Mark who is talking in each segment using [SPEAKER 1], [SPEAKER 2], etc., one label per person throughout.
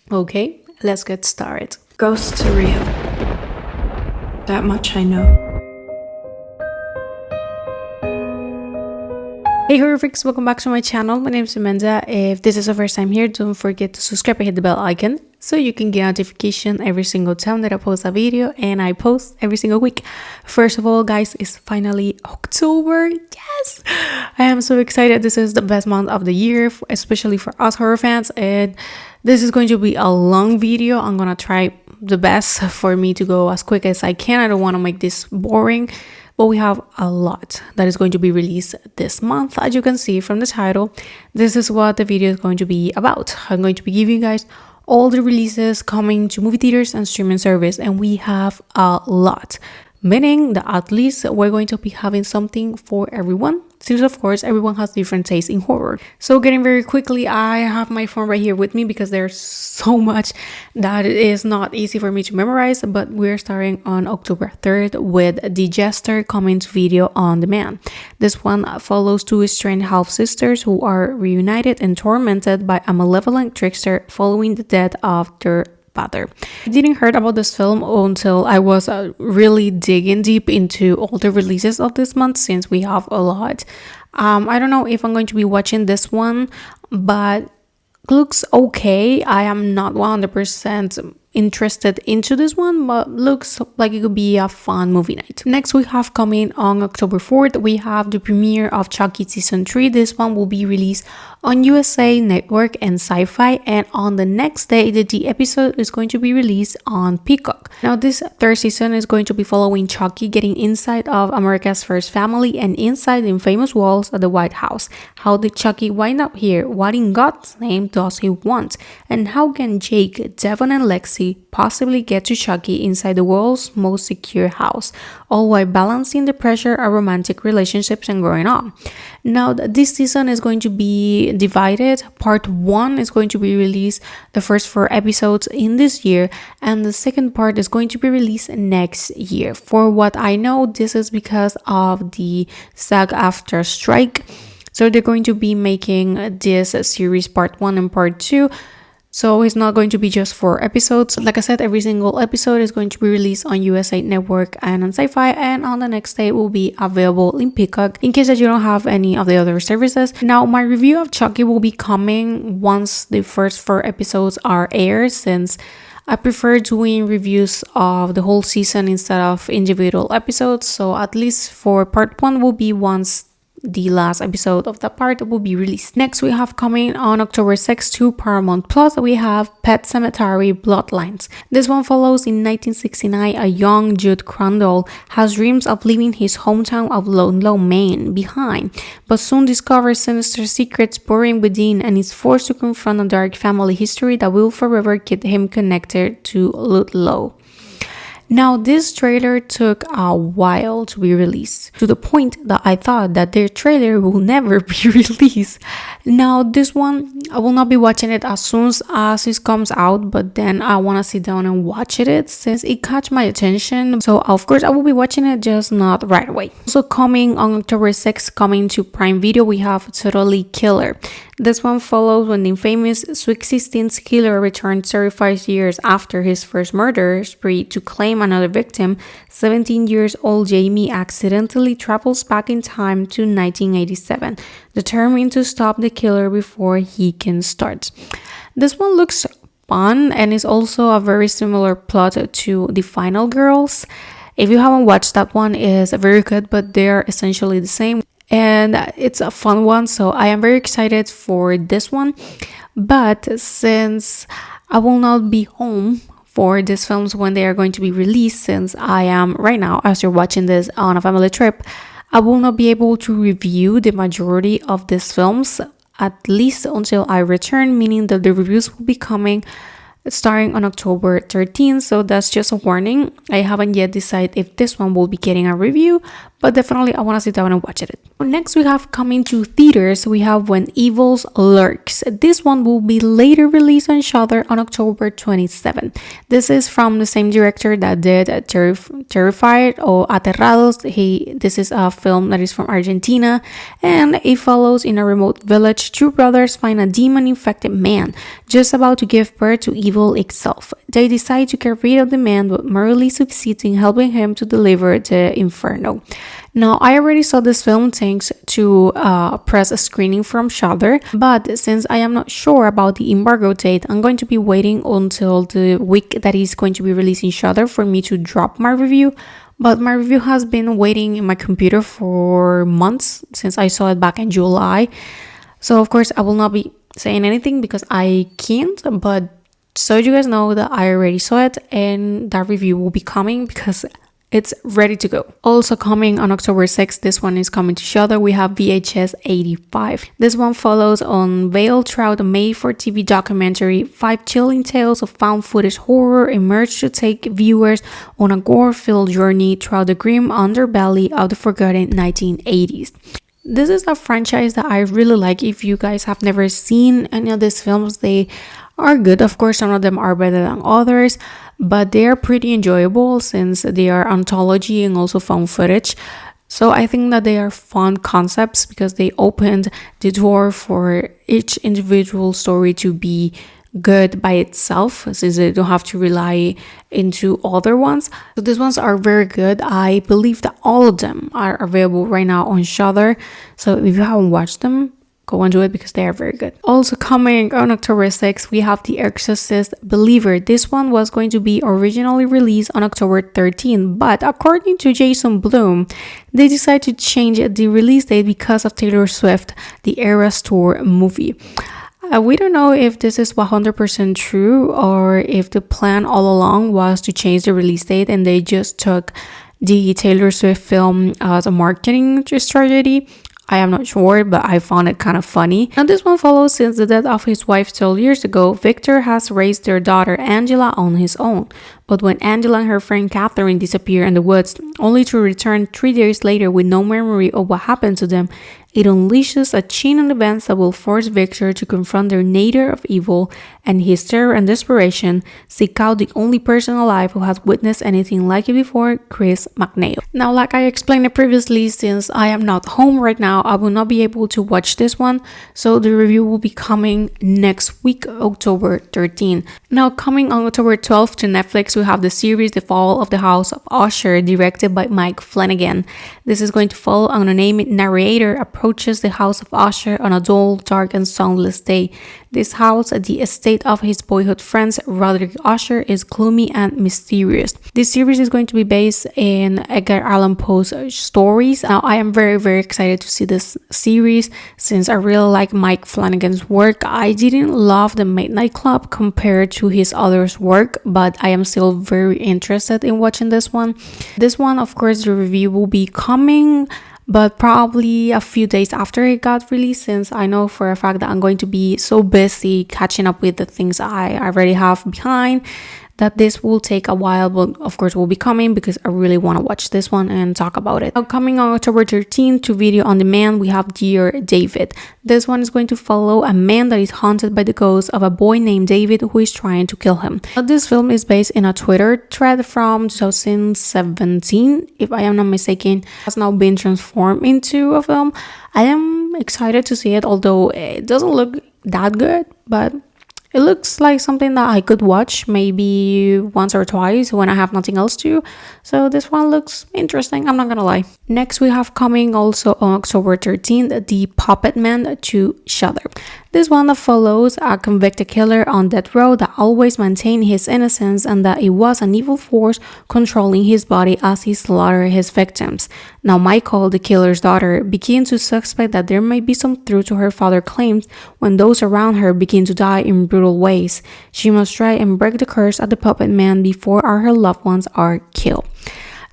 [SPEAKER 1] Okay, let's get started.
[SPEAKER 2] Ghosts are real. That much I know.
[SPEAKER 1] Hey horrifics, welcome back to my channel. My name is Amanda. If this is the first time here, don't forget to subscribe and hit the bell icon so you can get notification every single time that I post a video, and I post every single week. First of all, guys, it's finally October. Yes, I am so excited. This is the best month of the year, especially for us horror fans, and this is going to be a long video. I'm gonna try the best for me to go as quick as I can. I don't want to make this boring, but we have a lot that is going to be released this month. As you can see from the title, this is what the video is going to be about. I'm going to be giving you guys all the releases coming to movie theaters and streaming service, and we have a lot, meaning that at least we're going to be having something for everyone, since of course everyone has different tastes in horror. So getting very quickly, I have my phone right here with me because there's so much that it is not easy for me to memorize, but we're starting on October 3rd with The Jester coming to video on demand. This one follows two estranged half-sisters who are reunited and tormented by a malevolent trickster following the death of their father. I didn't heard about this film until I was really digging deep into all the releases of this month, since we have a lot. I don't know if I'm going to be watching this one, but looks okay. I am not 100% interested into this one, but looks like it could be a fun movie night. Next, we have coming on October 4th, we have the premiere of Chucky season 3. This one will be released on USA Network and Sci-Fi, and on the next day the episode is going to be released on Peacock. Now this third season is going to be following Chucky getting inside of America's first family and inside the infamous walls of the White House. How did Chucky wind up here? What in God's name does he want? And how can Jake, Devon, and Lexi possibly get to Chucky inside the world's most secure house, all while balancing the pressure of romantic relationships and growing up? Now this season is going to be divided. Part 1 is going to be released the first 4 episodes in this year, and the second part is going to be released next year. For what I know, this is because of the SAG-AFTRA strike, so they're going to be making this series part 1 and part 2. So it's not going to be just 4 episodes. Like I said, every single episode is going to be released on USA Network and on Sci-Fi, and on the next day it will be available in Peacock in case that you don't have any of the other services. Now my review of Chucky will be coming once the first 4 episodes are aired, since I prefer doing reviews of the whole season instead of individual episodes. So at least for part 1 will be once the last episode of that part will be released. Next, we have coming on October 6th to Paramount Plus, we have Pet Sematary Bloodlines. This one follows in 1969 a young Jude Crandall has dreams of leaving his hometown of Ludlow, Maine behind, but soon discovers sinister secrets buried within and is forced to confront a dark family history that will forever keep him connected to Ludlow. Now this trailer took a while to be released, to the point that I thought that their trailer will never be released. Now this one, I will not be watching it as soon as it comes out, but then I want to sit down and watch it since it caught my attention. So of course I will be watching it, just not right away. Also coming on October 6th, coming to Prime Video, we have Totally Killer. This one follows when the infamous Sweet 16th killer returns 35 years after his first murder spree to claim another victim. 17 years old Jamie accidentally travels back in time to 1987, determined to stop the killer before he can start. This one looks fun and is also a very similar plot to The Final Girls. If you haven't watched that one, it's very good, but they're essentially the same. And it's a fun one, so I am very excited for this one. But since I will not be home for these films when they are going to be released, since I am right now, as you're watching this, on a family trip, I will not be able to review the majority of these films, at least until I return, meaning that the reviews will be coming starting on October 13th. So that's just a warning. I haven't yet decided if this one will be getting a review, but definitely I want to sit down and watch it. Next we have coming to theaters, we have When Evil Lurks. This one will be later released on Shudder on October 27. This is from the same director that did Terrified or Aterrados. This is a film that is from Argentina, and it follows in a remote village. Two brothers find a demon-infected man just about to give birth to evil itself. They decide to get rid of the man, but merely succeeds in helping him to deliver the inferno. Now, I already saw this film thanks to press a screening from Shudder, but since I am not sure about the embargo date, I'm going to be waiting until the week that is going to be released in Shudder for me to drop my review. But my review has been waiting in my computer for months since I saw it back in July. So, of course, I will not be saying anything because I can't, but so you guys know that I already saw it and that review will be coming because it's ready to go. Also coming on October 6th, this one is coming to Shudder. We have VHS 85. This one follows on Veil throughout the made-for-TV documentary. 5 chilling tales of found footage horror emerge to take viewers on a gore-filled journey throughout the grim underbelly of the forgotten 1980s. This is a franchise that I really like. If you guys have never seen any of these films, they are good. Of course, some of them are better than others, but they are pretty enjoyable since they are anthology and also found footage. So I think that they are fun concepts because they opened the door for each individual story to be good by itself, since they don't have to rely into other ones. So these ones are very good. I believe that all of them are available right now on Shudder. So if you haven't watched them, go and do it because they are very good. Also coming on October 6th, we have The Exorcist Believer. This one was going to be originally released on October 13, but according to Jason Blum, they decided to change the release date because of Taylor Swift, the Eras Tour movie. We don't know if this is 100% true or if the plan all along was to change the release date and they just took the Taylor Swift film as a marketing strategy. I am not sure, but I found it kind of funny. Now this one follows since the death of his wife 12 years ago. Victor has raised their daughter Angela on his own. But when Angela and her friend Catherine disappear in the woods, only to return 3 days later with no memory of what happened to them, it unleashes a chain of events that will force Victor to confront their nature of evil, and his terror and desperation seek out the only person alive who has witnessed anything like it before, Chris McNeil. Now, like I explained previously, since I am not home right now, I will not be able to watch this one, so the review will be coming next week, October 13. Now, coming on October 12th to Netflix, we have the series The Fall of the House of Usher, directed by Mike Flanagan. This is going to follow an unnamed narrator approaches the house of Usher on a dull, dark, and soundless day. This house, the estate of his boyhood friends Roderick Usher, is gloomy and mysterious. This series is going to be based in Edgar Allan Poe's stories. Now, I am very, very excited to see this series since I really like Mike Flanagan's work. I didn't love The Midnight Club compared to his other work, but I am still very interested in watching this one. This one, of course, the review will be coming, but probably a few days after it got released, since I know for a fact that I'm going to be so busy catching up with the things I already have behind that this will take a while, but of course will be coming because I really want to watch this one and talk about it. Now, coming on October 13th to video on demand, we have Dear David. This one is going to follow a man that is haunted by the ghost of a boy named David who is trying to kill him. Now, this film is based in a Twitter thread from 2017, if I am not mistaken. It has now been transformed into a film. I am excited to see it, although it doesn't look that good, but it looks like something that I could watch maybe once or twice when I have nothing else to. So this one looks interesting, I'm not gonna lie. Next we have coming also on October 13th, The Puppet Man to Shudder. This one that follows a convicted killer on death row that always maintained his innocence and that it was an evil force controlling his body as he slaughtered his victims. Now Michael, the killer's daughter, begins to suspect that there may be some truth to her father's claims when those around her begin to die in brutal ways. She must try and break the curse of the puppet man before her loved ones are killed.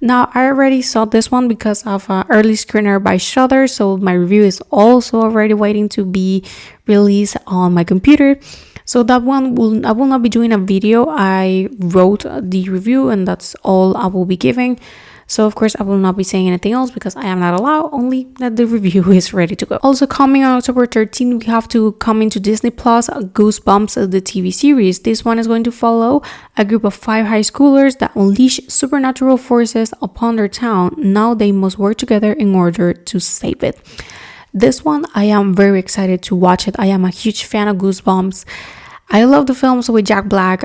[SPEAKER 1] Now, I already saw this one because of an early screener by Shudder, so my review is also already waiting to be released on my computer. So that one I will not be doing a video. I wrote the review and that's all I will be giving. So of course I will not be saying anything else because I am not allowed, only that the review is ready to go. Also coming on October 13th, we have to come into Disney Plus, Goosebumps, the TV series. This one is going to follow a group of 5 high schoolers that unleash supernatural forces upon their town. Now they must work together in order to save it. This one, I am very excited to watch it. I am a huge fan of Goosebumps. I love the films with Jack Black.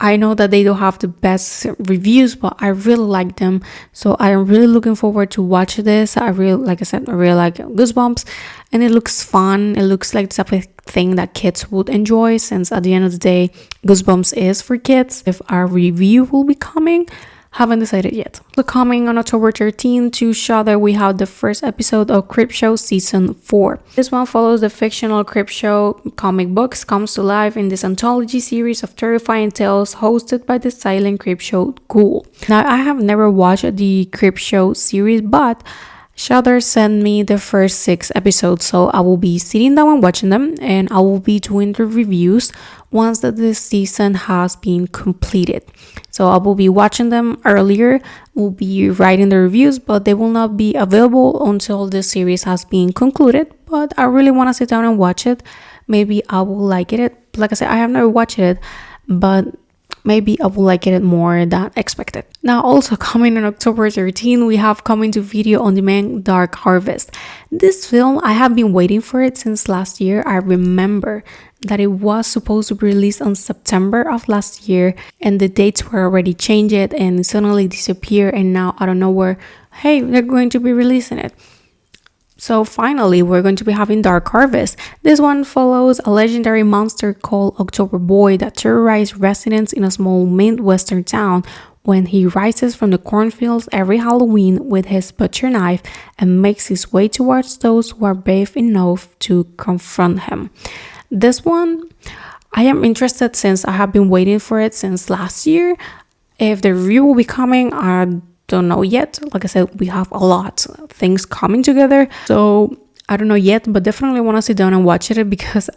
[SPEAKER 1] I know that they don't have the best reviews, but I really like them. So I am really looking forward to watch this. Like I said, I really like Goosebumps, and it looks fun. It looks like the type of thing that kids would enjoy, since at the end of the day, Goosebumps is for kids. If our review will be coming, haven't decided yet. So coming on October 13th to Shudder, we have the first episode of Creepshow Season 4. This one follows the fictional Creepshow comic books comes to life in this anthology series of terrifying tales hosted by the silent Creepshow ghoul. Now, I have never watched the Creepshow series, but Shudder sent me the first 6 episodes, so I will be sitting down and watching them, and I will be doing the reviews once that this season has been completed. So I will be watching them earlier, will be writing the reviews, but they will not be available until the series has been concluded. But I really want to sit down and watch it. Maybe I will like it. Like I said, I have never watched it, but maybe I will like it more than expected. Now, also coming on October 13, we have coming to video on demand Dark Harvest. This film, I have been waiting for it since last year. I remember that it was supposed to be released on September of last year, and the dates were already changed and suddenly disappeared, and now out of nowhere, hey, they're going to be releasing it. So finally, we're going to be having Dark Harvest. This one follows a legendary monster called October Boy that terrorizes residents in a small Midwestern town when he rises from the cornfields every Halloween with his butcher knife and makes his way towards those who are brave enough to confront him. This one, I am interested since I have been waiting for it since last year. If the review will be coming, I don't know yet. Like I said, we have a lot of things coming together, so I don't know yet, but definitely want to sit down and watch it because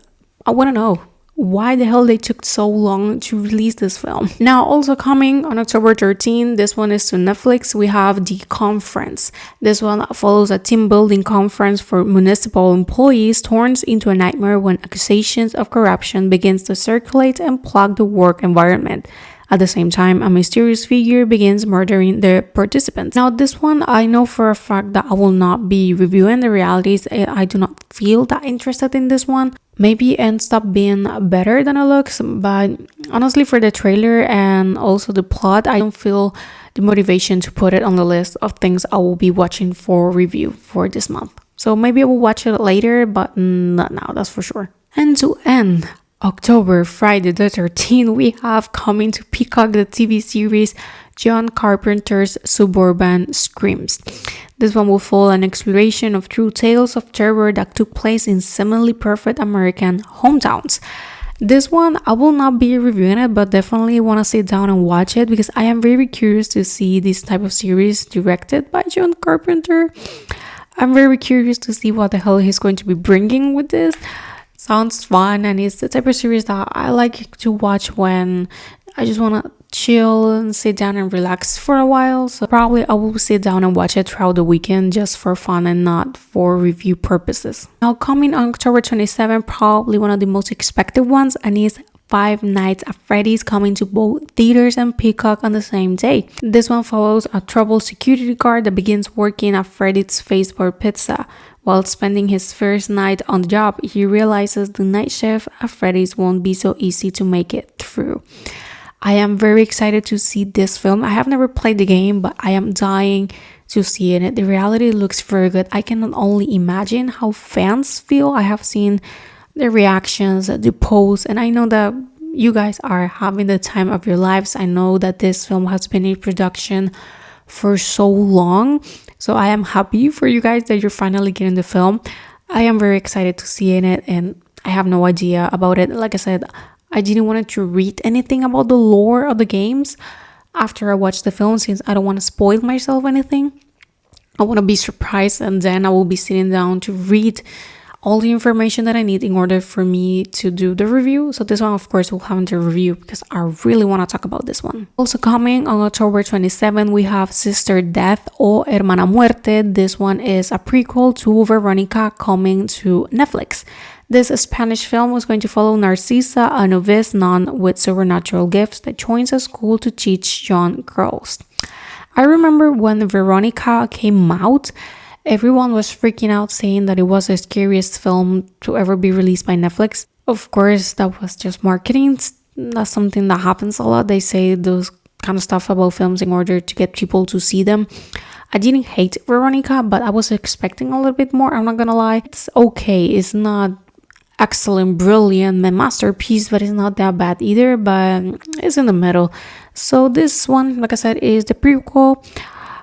[SPEAKER 1] I want to know why the hell they took so long to release this film. Now, also coming on October 13, this one is to Netflix. We have The Conference. This one follows a team building conference for municipal employees turns into a nightmare when accusations of corruption begins to circulate and plague the work environment. At the same time, a mysterious figure begins murdering the participants. Now, this one, I know for a fact that I will not be reviewing the realities. I do not feel that interested in this one. Maybe it ends up being better than it looks, but honestly, for the trailer and also the plot, I don't feel the motivation to put it on the list of things I will be watching for review for this month. So maybe I will watch it later, but not now, that's for sure. And to end October, Friday the 13th, we have coming to Peacock the TV series John Carpenter's Suburban Screams. This one will follow an exploration of true tales of terror that took place in seemingly perfect American hometowns. This one, I will not be reviewing it, but definitely want to sit down and watch it because I am very curious to see this type of series directed by John Carpenter. I'm very curious to see what the hell he's going to be bringing with this. Sounds fun, and it's the type of series that I like to watch when I just want to chill and sit down and relax for a while. So probably I will sit down and watch it throughout the weekend just for fun and not for review purposes. Now, coming on October 27, probably one of the most expected ones, and is Five Nights at Freddy's, coming to both theaters and Peacock on the same day. This one follows a troubled security guard that begins working at Freddy's Fazbear Pizza. While spending his first night on the job, he realizes the night shift at Freddy's won't be so easy to make it through. I am very excited to see this film. I have never played the game, but I am dying to see it. The reality looks very good. I cannot only imagine how fans feel. I have seen the reactions, the posts, and I know that you guys are having the time of your lives. I know that this film has been in production for so long, so I am happy for you guys that you're finally getting the film. I am very excited to see it, and I have no idea about it. Like I said, I didn't want to read anything about the lore of the games after I watched the film, since I don't want to spoil myself anything. I want to be surprised, and then I will be sitting down to read all the information that I need in order for me to do the review. So this one, of course, will have the review because I really want to talk about this one. Also coming on October 27, we have Sister Death or Hermana Muerte. This one is a prequel to Veronica coming to Netflix. This Spanish film was going to follow Narcisa, a novice nun with supernatural gifts that joins a school to teach young girls. I remember when Veronica came out, everyone was freaking out saying that it was the scariest film to ever be released by Netflix. Of course, that was just marketing. That's something that happens a lot. They say those kind of stuff about films in order to get people to see them. I didn't hate Veronica, but I was expecting a little bit more. I'm not gonna lie. It's okay. It's not excellent, brilliant, my masterpiece, but it's not that bad either, but it's in the middle. So this one, like I said, is the prequel.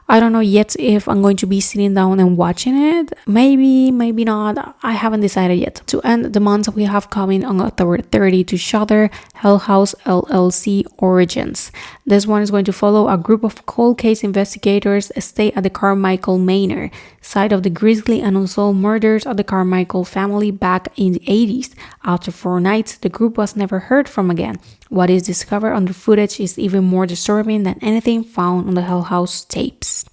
[SPEAKER 1] I don't know yet if I'm going to be sitting down and watching it. Maybe not. I haven't decided yet. To end the month, we have coming on October 30 to Shudder, Hell House LLC Origins. This one is going to follow a group of cold case investigators stay at the Carmichael Manor, site of the grisly and unsolved murders of the Carmichael family back in the 80s. After 4 nights, the group was never heard from again. What is discovered on the footage is even more disturbing than anything found on the Hell House tapes.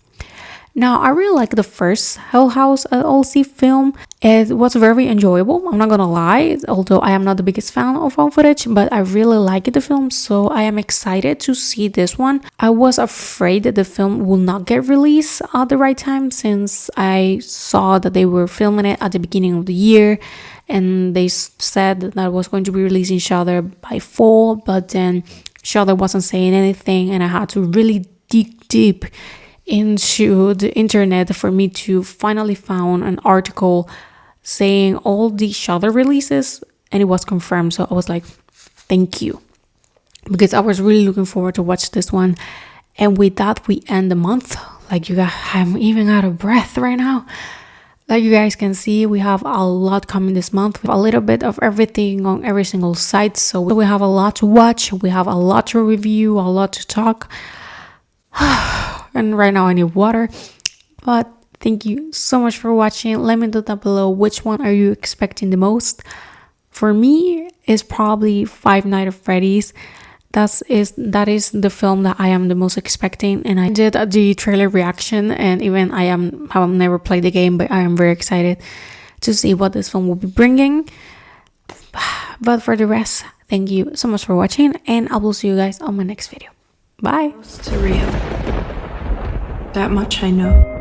[SPEAKER 1] Now, I really like the first Hell House LLC film. It was very enjoyable, I'm not gonna lie, although I am not the biggest fan of found footage, but I really liked the film, so I am excited to see this one. I was afraid that the film will not get released at the right time since I saw that they were filming it at the beginning of the year, and they said that it was going to be released in Shudder by fall, but then Shudder wasn't saying anything, and I had to really dig deep into the internet for me to finally found an article saying all the Shudder releases, and it was confirmed. So I was like, thank you, because I was really looking forward to watch this one. And with that, we end the month. Like, you guys, I'm even out of breath right now. Like you guys can see, we have a lot coming this month, with a little bit of everything on every single site. So we have a lot to watch, we have a lot to review, a lot to talk. And right now I need water. But thank you so much for watching. Let me know down below which one are you expecting the most. For me, it's probably Five Nights at Freddy's. That is the film that I am the most expecting, and I did the trailer reaction, and even I have never played the game, but I am very excited to see what this film will be bringing. But for the rest, thank you so much for watching, and I will see you guys on my next video. Bye.
[SPEAKER 2] It's real. That much I know.